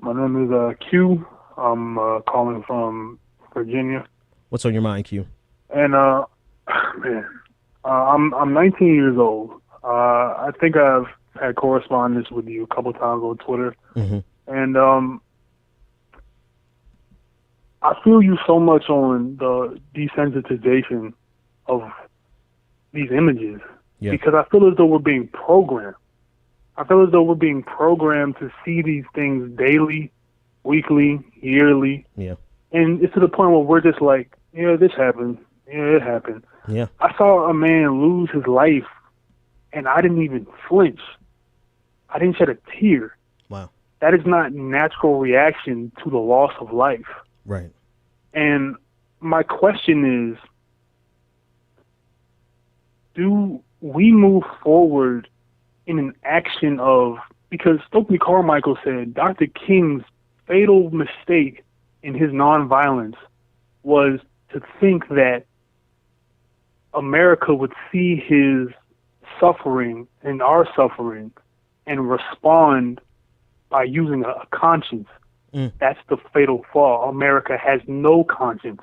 My name is Q. I'm calling from Virginia. What's on your mind, Q? And man, I'm 19 years old. I think I've had correspondence with you a couple times on Twitter, and I feel you so much on the desensitization of these images because I feel as though we're being programmed. I feel as though we're being programmed to see these things daily, weekly, yearly. Yeah. And it's to the point where we're just like, yeah, this happened. Yeah, it happened. Yeah. I saw a man lose his life, and I didn't even flinch. I didn't shed a tear. Wow. That is not natural reaction to the loss of life. Right. And my question is, do we move forward in an action of, because Stokely Carmichael said Dr. King's fatal mistake in his nonviolence was to think that America would see his suffering and our suffering and respond by using a conscience. That's the fatal flaw. America has no conscience.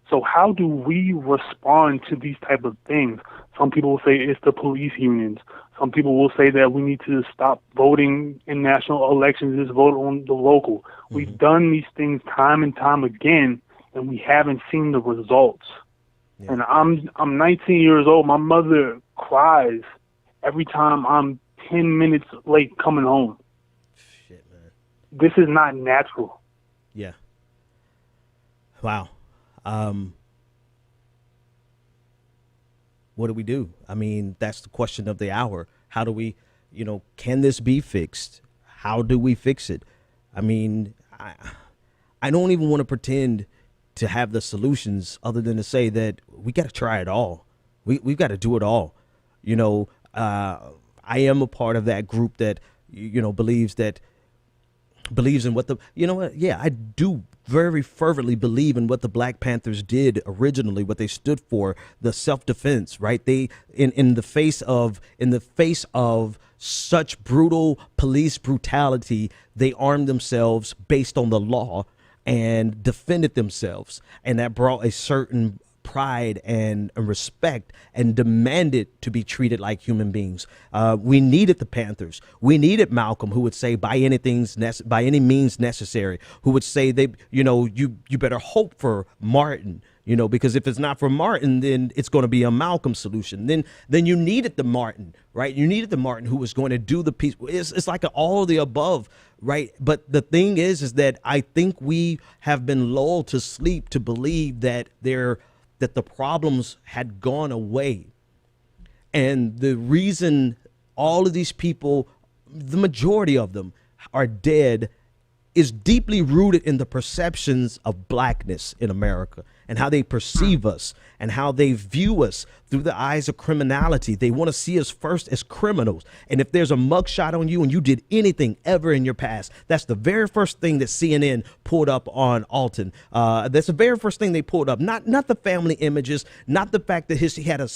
So how do we respond to these type of things? Some people will say it's the police unions. Some people will say that we need to stop voting in national elections, just vote on the local. We've done these things time and time again, and we haven't seen the results. And I'm 19 years old. My mother cries every time I'm 10 minutes late coming home. Shit, man. This is not natural. Yeah. Wow. What do we do? I mean, that's the question of the hour. How do we, can this be fixed? How do we fix it? I mean, I don't even want to pretend to have the solutions other than to say that we got to try it all. We've got to do it all. I am a part of that group that, believes in what I do very fervently believe in what the Black Panthers did originally, what they stood for, the self-defense, right? They, in the face of such brutal police brutality, they armed themselves based on the law and defended themselves. And that brought a certain pride and respect and demanded to be treated like human beings. We needed the Panthers. We needed Malcolm, who would say by any means necessary, who would say you better hope for Martin, because if it's not for Martin, then it's going to be a Malcolm solution. Then you needed the Martin, right? You needed the Martin who was going to do the piece. It's like all of the above, right? But the thing is that I think we have been lulled to sleep to believe that the problems had gone away. And the reason all of these people, the majority of them, are dead is deeply rooted in the perceptions of blackness in America and how they perceive us and how they view us through the eyes of criminality. They want to see us first as criminals. And if there's a mugshot on you and you did anything ever in your past, that's the very first thing that CNN pulled up on Alton. That's the very first thing they pulled up. Not the family images, not the fact that he had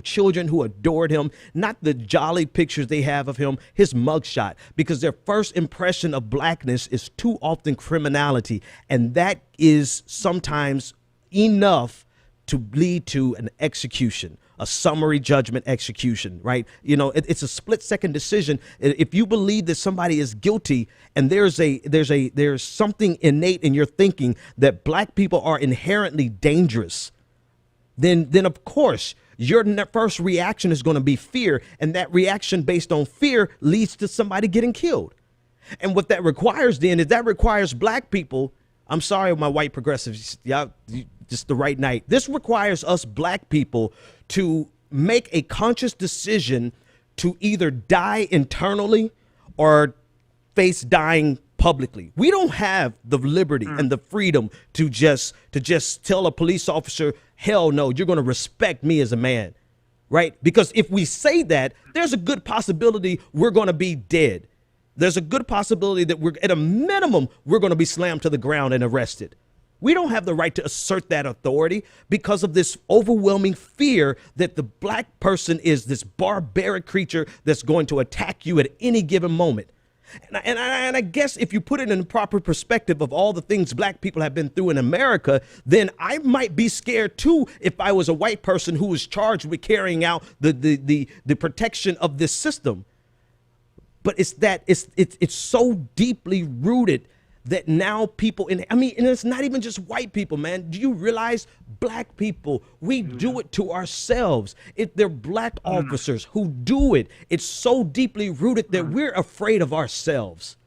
children who adored him, not the jolly pictures they have of him, his mugshot, because their first impression of blackness is too often criminality. And that is sometimes enough to lead to an execution, a summary judgment execution, right? It's a split-second decision. If you believe that somebody is guilty and there's something innate in your thinking that black people are inherently dangerous, then of course your first reaction is going to be fear, and that reaction based on fear leads to somebody getting killed. And what that requires then is that requires black people. I'm sorry, my white progressives, y'all, just the right night. This requires us black people to make a conscious decision to either die internally or face dying publicly. We don't have the liberty and the freedom to just tell a police officer, hell no, you're going to respect me as a man, right? Because if we say that, there's a good possibility we're going to be dead. There's a good possibility that at a minimum, we're going to be slammed to the ground and arrested. We don't have the right to assert that authority because of this overwhelming fear that the black person is this barbaric creature that's going to attack you at any given moment. And I guess if you put it in the proper perspective of all the things black people have been through in America, then I might be scared too if I was a white person who was charged with carrying out the protection of this system. But it's so deeply rooted that now people and it's not even just white people, man. Do you realize black people, we do it to ourselves. They're black officers who do it. It's so deeply rooted that we're afraid of ourselves.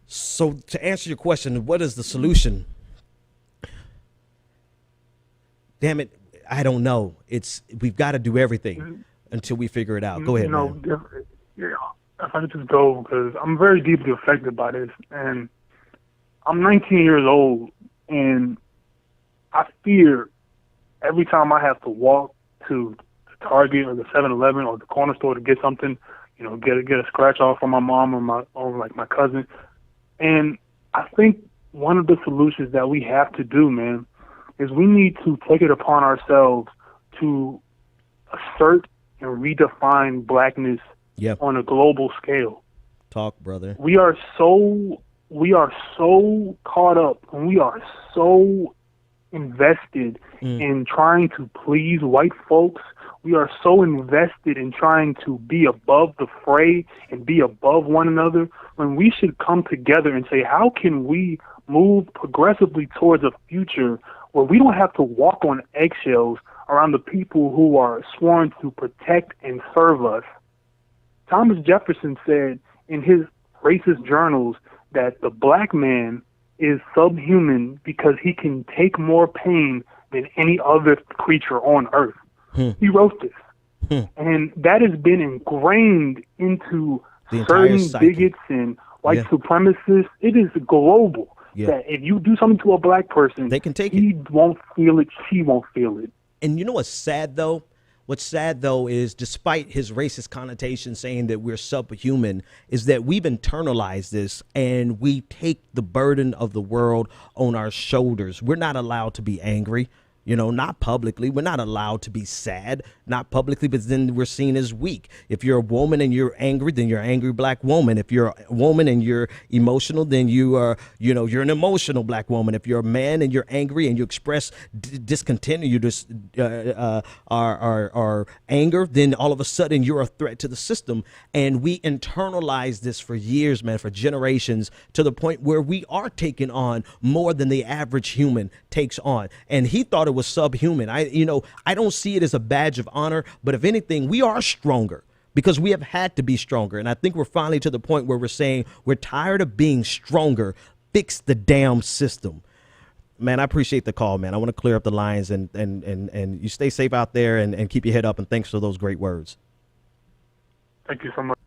So to answer your question, what is the solution? Damn it, I don't know. We've got to do everything until we figure it out. Go ahead, man. Yeah, if I could just go, because I'm very deeply affected by this, and I'm 19 years old, and I fear every time I have to walk to the Target or the 7-Eleven or the corner store to get something, get a scratch off from my mom or my cousin. And I think one of the solutions that we have to do, man, is we need to take it upon ourselves to assert and redefine blackness on a global scale. Talk, brother. We are so caught up and we are so invested in trying to please white folks. We are so invested in trying to be above the fray and be above one another, when we should come together and say, how can we move progressively towards a future where we don't have to walk on eggshells around the people who are sworn to protect and serve us? Thomas Jefferson said in his racist journals that the black man is subhuman because he can take more pain than any other creature on earth. He wrote this. And that has been ingrained into certain bigots and white supremacists. It is global. That if you do something to a black person, they can take he won't feel it, she won't feel it. And you know what's sad, though? What's sad, though, is despite his racist connotation saying that we're subhuman, is that we've internalized this and we take the burden of the world on our shoulders. We're not allowed to be angry. Not publicly. We're not allowed to be sad, not publicly, but then we're seen as weak. If you're a woman and you're angry, then you're an angry black woman. If you're a woman and you're emotional, then you are, you're an emotional black woman. If you're a man and you're angry and you express discontent, you just are anger, then all of a sudden you're a threat to the system. And we internalize this for years, man, for generations, to the point where we are taking on more than the average human takes on. And he thought it was subhuman. I don't see it as a badge of honor, but if anything, we are stronger because we have had to be stronger. And I think we're finally to the point where we're saying we're tired of being stronger. Fix the damn system. Man, I appreciate the call, man. I want to clear up the lines and you stay safe out there and keep your head up. And thanks for those great words. Thank you so much.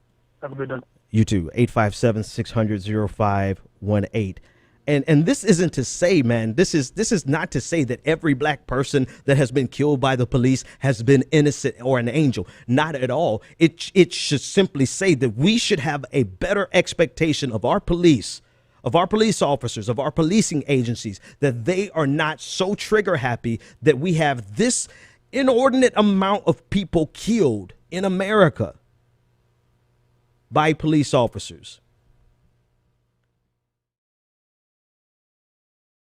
Have a good day. You too. 857-600-0518. And this isn't to say, man, this is not to say that every black person that has been killed by the police has been innocent or an angel. Not at all. It should simply say that we should have a better expectation of our police, of our police officers, of our policing agencies, that they are not so trigger happy that we have this inordinate amount of people killed in America by police officers.